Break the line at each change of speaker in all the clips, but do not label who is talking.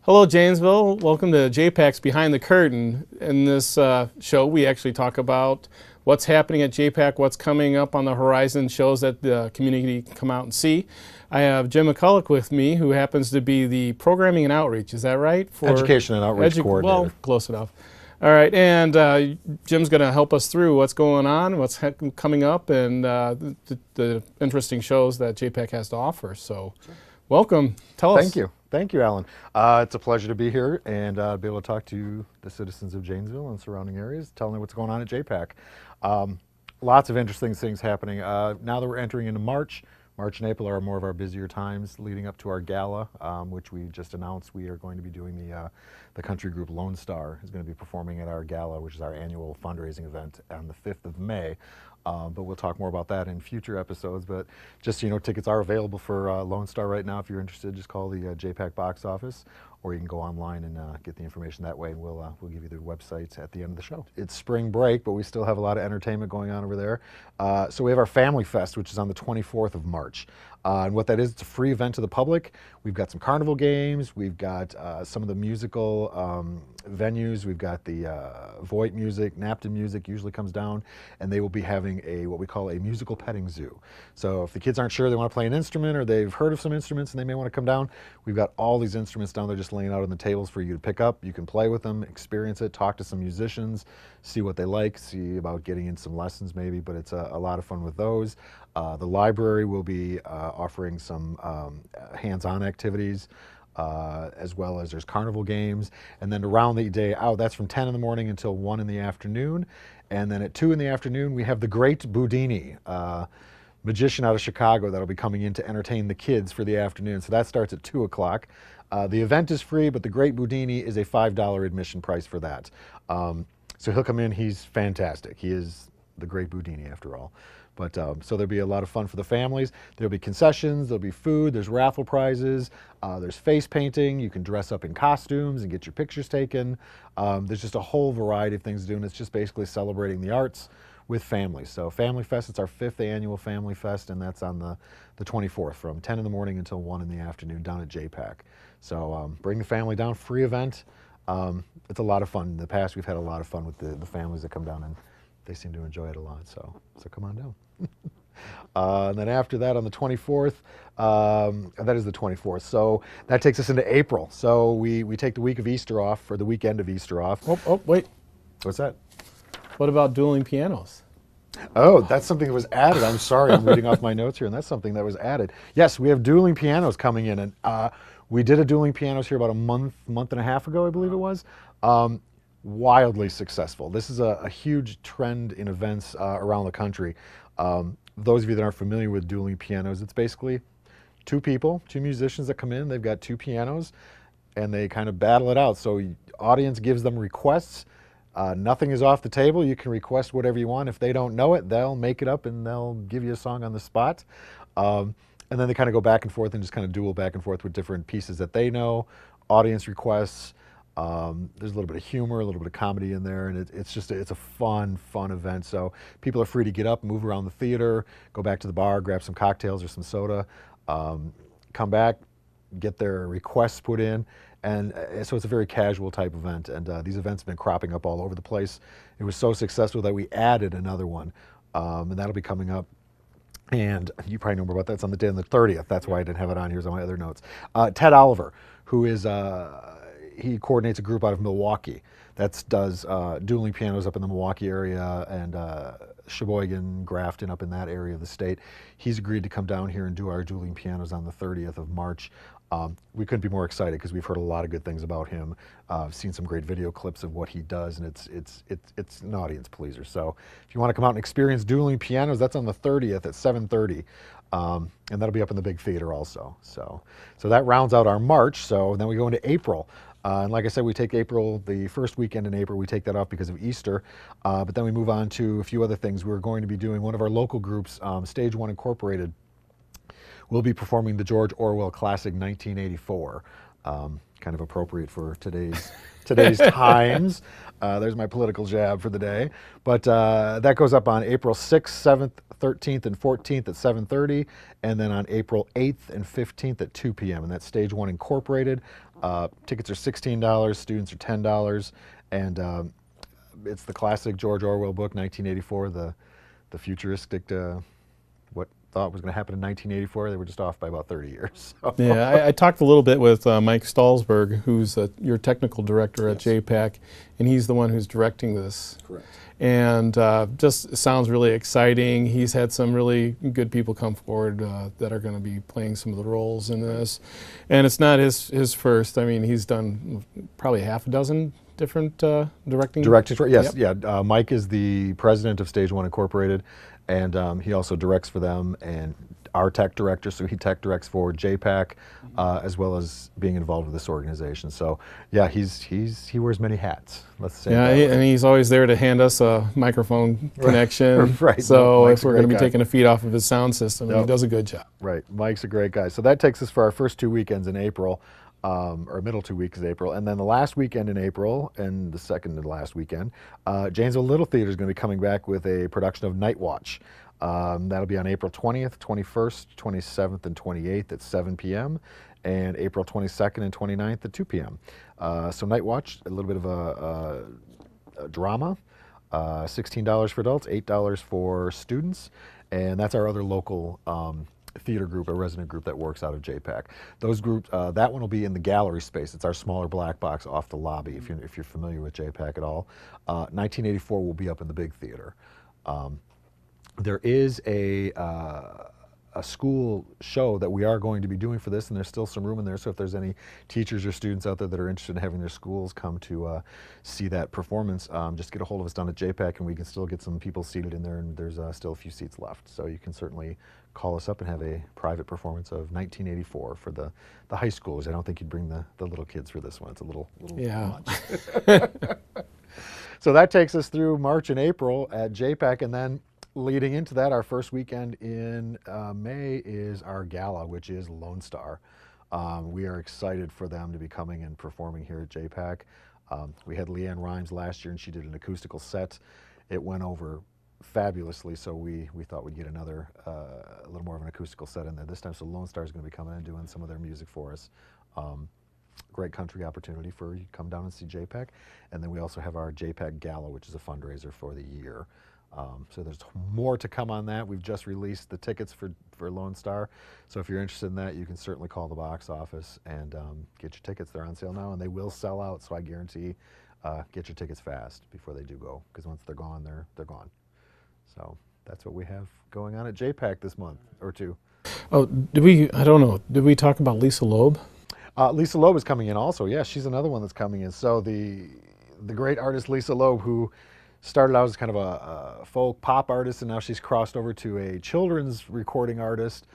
Hello, Janesville. Welcome to JPAC's Behind the Curtain. In this show, we actually talk about what's happening at JPAC, what's coming up on the horizon, shows that the community can come out and see. I have Jim McCulloch with me, who happens to be the Programming and Outreach. Is that right?
For Education and Outreach Coordinator.
Well, close enough. All right, and Jim's going to help us through what's going on, what's coming up, and the interesting shows that JPAC has to offer. So, welcome. Tell us.
Thank you. Thank you, Alan. It's a pleasure to be here and be able to talk to the citizens of Janesville and surrounding areas, telling them what's going on at JPAC. Lots of interesting things happening. Now that we're entering into March and April are more of our busier times leading up to our gala, which we just announced. We are going to be doing the country group Lone Star is going to be performing at our gala, which is our annual fundraising event on the 5th of May. But we'll talk more about that in future episodes. But just so you know, tickets are available for Lone Star right now. If you're interested, just call the JPAC box office, or you can go online and get the information that way. And we'll give you the websites at the end of the show. It's spring break, but we still have a lot of entertainment going on over there. So we have our Family Fest, which is on the 24th of March. And what that is, it's a free event to the public. We've got some carnival games. We've got some of the musical venues. We've got the Voight music, Napton music usually comes down, and they will be having what we call a musical petting zoo. So if the kids aren't sure they want to play an instrument, or they've heard of some instruments and they may want to come down, we've got all these instruments down there just laying out on the tables for you to pick up. You can play with them, experience it, talk to some musicians, see what they like, see about getting in some lessons maybe, but it's a lot of fun with those. The library will be offering some hands-on activities, as well as there's carnival games. And then to round the day out, that's from 10 in the morning until 1 in the afternoon. And then at 2 in the afternoon, we have the Great Boudini, magician out of Chicago, that'll be coming in to entertain the kids for the afternoon. So that starts at 2 o'clock. The event is free, but the Great Boudini is a $5 admission price for that. So he'll come in, he's fantastic. He is the Great Boudini after all. But so there'll be a lot of fun for the families. There'll be concessions, there'll be food, there's raffle prizes, there's face painting. You can dress up in costumes and get your pictures taken. There's just a whole variety of things to do, and it's just basically celebrating the arts with families. So Family Fest, it's our 5th annual Family Fest, and that's on the 24th from 10 in the morning until 1 in the afternoon down at JPAC. So bring the family down, free event. It's a lot of fun. In the past, we've had a lot of fun with the families that come down, and they seem to enjoy it a lot, so come on down. And then after that, on the 24th, that is the 24th, so that takes us into April. So we take the week of Easter off, or the weekend of Easter off.
Oh, wait.
What's that?
What about Dueling Pianos?
Oh, that's something that was added. I'm sorry, I'm reading off my notes here, and that's something that was added. Yes, we have Dueling Pianos coming in, and we did a Dueling Pianos here about a month and a half ago, I believe it was. Wildly successful. This is a huge trend in events around the country. Those of you that aren't familiar with Dueling Pianos, it's basically two musicians that come in, they've got 2 pianos, and they kind of battle it out. So audience gives them requests. Nothing is off the table. You can request whatever you want. If they don't know it, they'll make it up and they'll give you a song on the spot. And then they kind of go back and forth and just kind of duel back and forth with different pieces that they know, audience requests. There's a little bit of humor, a little bit of comedy in there, and it's a fun event. So people are free to get up, move around the theater, go back to the bar, grab some cocktails or some soda, come back, get their requests put in, and so it's a very casual type event. And these events have been cropping up all over the place. It was so successful that we added another one, and that'll be coming up. And you probably know more about that. It's on the day on the 30th. That's why I didn't have it on here. Here's on my other notes. Ted Oliver, who is he coordinates a group out of Milwaukee that does dueling pianos up in the Milwaukee area, and Sheboygan, Grafton, up in that area of the state. He's agreed to come down here and do our dueling pianos on the 30th of March. We couldn't be more excited because we've heard a lot of good things about him. I've seen some great video clips of what he does, and it's an audience pleaser. So if you want to come out and experience dueling pianos, that's on the 30th at 7:30. And that'll be up in the big theater also. So that rounds out our March. So then we go into April. And like I said, we take April, the first weekend in April, we take that off because of Easter. But then we move on to a few other things. We're going to be doing one of our local groups, Stage 1 Incorporated. We'll be performing the George Orwell classic 1984. Kind of appropriate for today's times. There's my political jab for the day. But that goes up on April 6th, 7th, 13th, and 14th at 7:30, and then on April 8th and 15th at 2 p.m. And that's Stage 1 Incorporated. Tickets are $16, students are $10, and it's the classic George Orwell book, 1984, the futuristic, what thought was going to happen in 1984. They were just off by about 30 years. So.
Yeah, I talked a little bit with Mike Stallsberg, who's your technical director at JPAC, and he's the one who's directing this.
Correct.
And just sounds really exciting. He's had some really good people come forward that are going to be playing some of the roles in this. And it's not his first. I mean, he's done probably half a dozen different directing.
Directors, yes,
Yep.
yeah. Mike is the president of Stage One Incorporated, and he also directs for them, and our tech director, so he tech directs for JPAC, as well as being involved with this organization. So yeah, he wears many hats, let's say.
Yeah, and he's always there to hand us a microphone connection.
Right.
So
Mike's
if we're going to be
guy.
taking a feed off of his sound system, he does a good job.
Right, Mike's a great guy. So that takes us for our first 2 weekends in April, or middle 2 weeks of April, and then the last weekend in April, and the second to last weekend, Janesville Little Theater is going to be coming back with a production of Night Watch. That'll be on April 20th, 21st, 27th, and 28th at 7 p.m., and April 22nd and 29th at 2 p.m. So Night Watch, a little bit of a drama, $16 for adults, $8 for students, and that's our other local theater group, a resident group that works out of JPAC. Those groups, that one will be in the gallery space. It's our smaller black box off the lobby, if you're familiar with JPAC at all. 1984 will be up in the big theater. There is a school show that we are going to be doing for this, and there's still some room in there, so if there's any teachers or students out there that are interested in having their schools come to see that performance, just get a hold of us down at JPAC, and we can still get some people seated in there, and there's still a few seats left. So you can certainly call us up and have a private performance of 1984 for the high schoolers. I don't think you'd bring the little kids for this one. It's a little much. So that takes us through March and April at JPAC, and then leading into that, our first weekend in May is our gala, which is Lone Star. We are excited for them to be coming and performing here at JPAC. We had Leanne Rhymes last year, and she did an acoustical set. It went over fabulously, so we thought we'd get another, a little more of an acoustical set in there this time. So Lone Star is going to be coming and doing some of their music for us. Great country opportunity for you to come down and see JPAC. And then we also have our JPAC Gala, which is a fundraiser for the year. So there's more to come on that. We've just released the tickets for Lone Star. So if you're interested in that, you can certainly call the box office and get your tickets. They're on sale now, and they will sell out. So I guarantee get your tickets fast before they do go, because once they're gone, they're gone. So that's what we have going on at JPAC this month or two.
Oh, I don't know, did we talk about Lisa Loeb?
Lisa Lowe is coming in also. Yeah, she's another one that's coming in. So the great artist Lisa Lowe, who started out as kind of a folk pop artist, and now she's crossed over to a children's recording artist.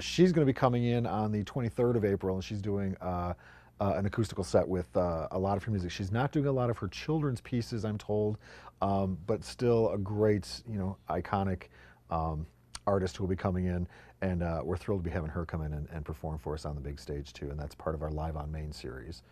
She's going to be coming in on the 23rd of April, and she's doing an acoustical set with a lot of her music. She's not doing a lot of her children's pieces, I'm told, but still a great, iconic artist who will be coming in, and we're thrilled to be having her come in and perform for us on the big stage too, and that's part of our Live on Main series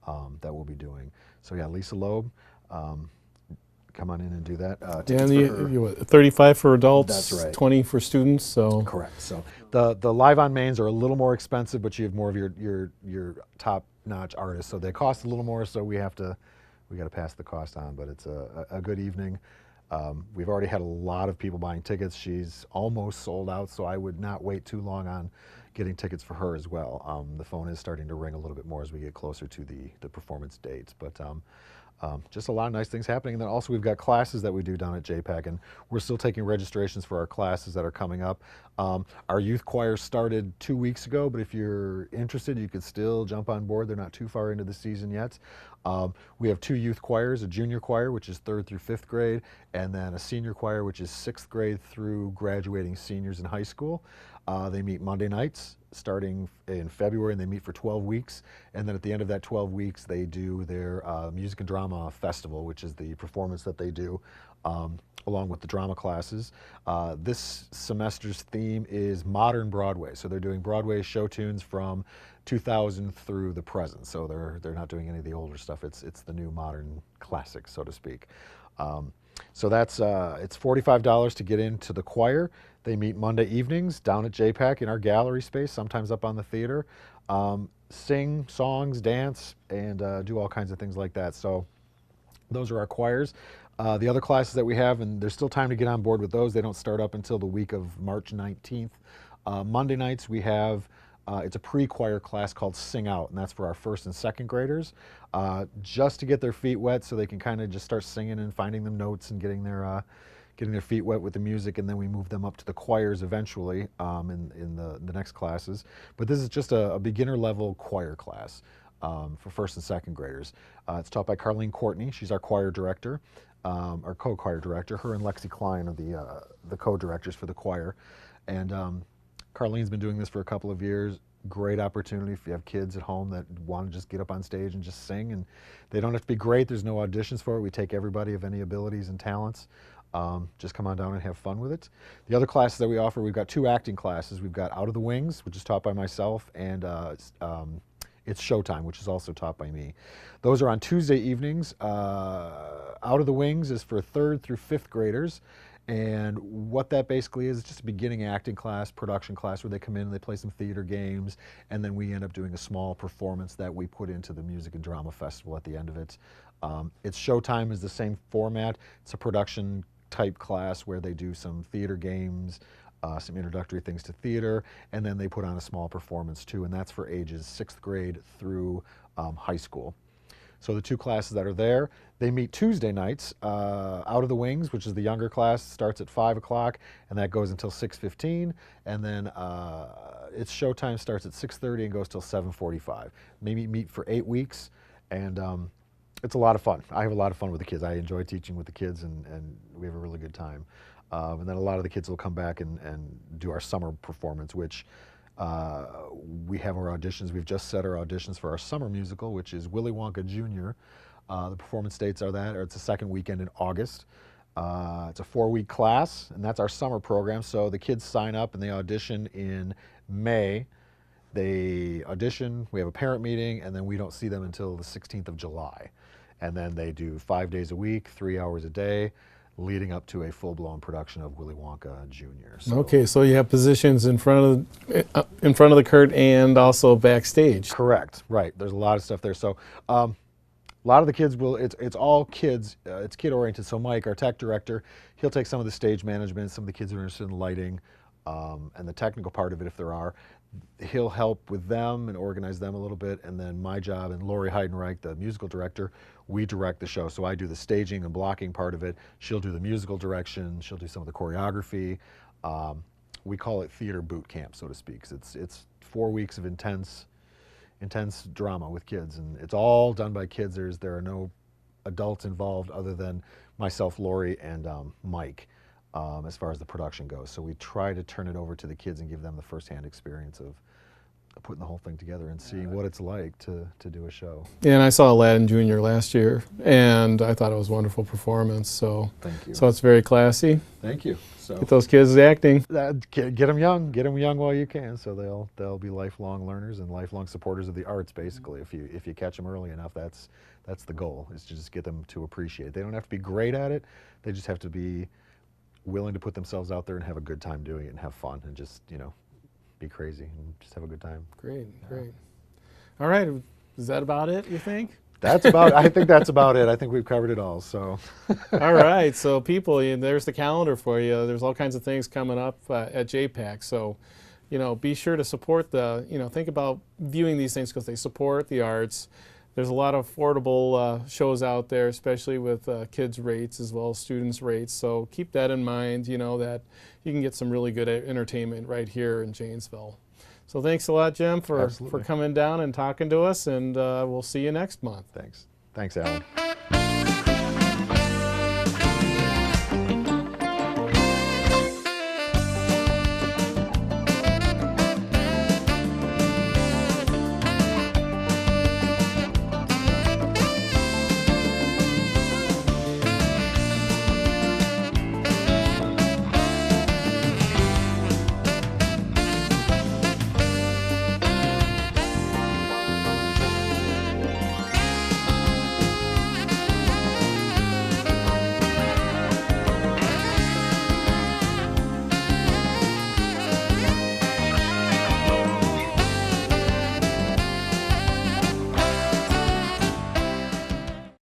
that we'll be doing. So yeah, Lisa Loeb, come on in and do that.
And 35 for adults,
that's right.
20 for students. So
correct. So the Live on Mains are a little more expensive, but you have more of your top-notch artists, so they cost a little more. So we got to pass the cost on, but it's a good evening. We've already had a lot of people buying tickets. She's almost sold out, so I would not wait too long on getting tickets for her as well. The phone is starting to ring a little bit more as we get closer to the performance dates, but just a lot of nice things happening. And then also we've got classes that we do down at JPAC, and we're still taking registrations for our classes that are coming up. Our youth choir started 2 weeks ago, but if you're interested, you could still jump on board. They're not too far into the season yet. We have 2 youth choirs, a junior choir, which is 3rd through 5th grade, and then a senior choir, which is 6th grade through graduating seniors in high school. They meet Monday nights starting in February, and they meet for 12 weeks. And then at the end of that 12 weeks, they do their Music and Drama Festival, which is the performance that they do along with the drama classes. This semester's theme is modern Broadway. So they're doing Broadway show tunes from 2000 through the present. So they're not doing any of the older stuff. It's the new modern classics, so to speak. So that's it's $45 to get into the choir. They meet Monday evenings down at JPAC in our gallery space, sometimes up on the theater. sing songs, dance, and do all kinds of things like that. So those are our choirs. The other classes that we have, and there's still time to get on board with those, they don't start up until the week of March 19th. Monday nights we have, it's a pre-choir class called Sing Out, and that's for our first and second graders, just to get their feet wet so they can kind of just start singing and finding them notes and getting their feet wet with the music, and then we move them up to the choirs eventually in the next classes. But this is just a beginner level choir class for first and second graders. It's taught by Carlene Courtney. She's our choir director, our co-choir director. Her and Lexi Klein are the co-directors for the choir. And Carlene's been doing this for a couple of years. Great opportunity if you have kids at home that want to just get up on stage and just sing. And they don't have to be great. There's no auditions for it. We take everybody of any abilities and talents. Just come on down and have fun with it. The other classes that we offer, we've got 2 acting classes. We've got Out of the Wings, which is taught by myself, and It's Showtime, which is also taught by me. Those are on Tuesday evenings. Out of the Wings is for 3rd through 5th graders. And what that basically is just a beginning acting class, production class, where they come in and they play some theater games, and then we end up doing a small performance that we put into the Music and Drama Festival at the end of it. It's Showtime is the same format. It's a production type class where they do some theater games, some introductory things to theater, and then they put on a small performance too, and that's for ages 6th grade through high school. So the 2 classes that are there, they meet Tuesday nights. Out of the Wings, which is the younger class, starts at 5 o'clock, and that goes until 6:15. And then It's Showtime starts at 6:30 and goes till 7:45. Maybe meet for 8 weeks, and it's a lot of fun. I have a lot of fun with the kids. I enjoy teaching with the kids, and we have a really good time. And then a lot of the kids will come back and do our summer performance, which we have our auditions. We've just set our auditions for our summer musical, which is Willy Wonka Jr. The performance dates are it's the 2nd weekend in August. It's a 4-week class, and that's our summer program. So the kids sign up and they audition in May. They audition, we have a parent meeting, and then we don't see them until the 16th of July. And then they do 5 days a week, 3 hours a day, leading up to a full-blown production of Willy Wonka Jr. So,
okay, so you have positions in front of the curtain and also backstage.
Correct, right. There's a lot of stuff there. So a lot of the kids it's all kids, it's kid-oriented. So Mike, our tech director, he'll take some of the stage management, some of the kids who are interested in lighting, and the technical part of it if there are. He'll help with them and organize them a little bit, and then my job, and Lori Heidenreich, the musical director, we direct the show. So I do the staging and blocking part of it. She'll do the musical direction. She'll do some of the choreography. We call it theater boot camp, so to speak. It's 4 weeks of intense drama with kids, and it's all done by kids. There are no adults involved other than myself, Lori, and Mike. As far as the production goes. So we try to turn it over to the kids and give them the first-hand experience of putting the whole thing together and seeing what it's like to do a show.
Yeah, and I saw Aladdin Jr. last year, and I thought it was a wonderful performance. So,
thank you.
So it's very classy.
Thank you. So
get those kids acting.
Get them young while you can, so they'll be lifelong learners and lifelong supporters of the arts. Basically, if you catch them early enough, that's the goal, is to just get them to appreciate it. They don't have to be great at it. They just have to be willing to put themselves out there and have a good time doing it and have fun and just, be crazy and just have a good time.
Great. All right, is that about it, you think?
I think that's about it. I think we've covered it all, so.
All right, so people, there's the calendar for you. There's all kinds of things coming up at JPAC, so, be sure to support think about viewing these things because they support the arts. There's a lot of affordable shows out there, especially with kids' rates as well as students' rates. So keep that in mind, that you can get some really good entertainment right here in Janesville. So thanks a lot, Jim, for coming down and talking to us, and we'll see you next month.
Thanks. Thanks, Alan.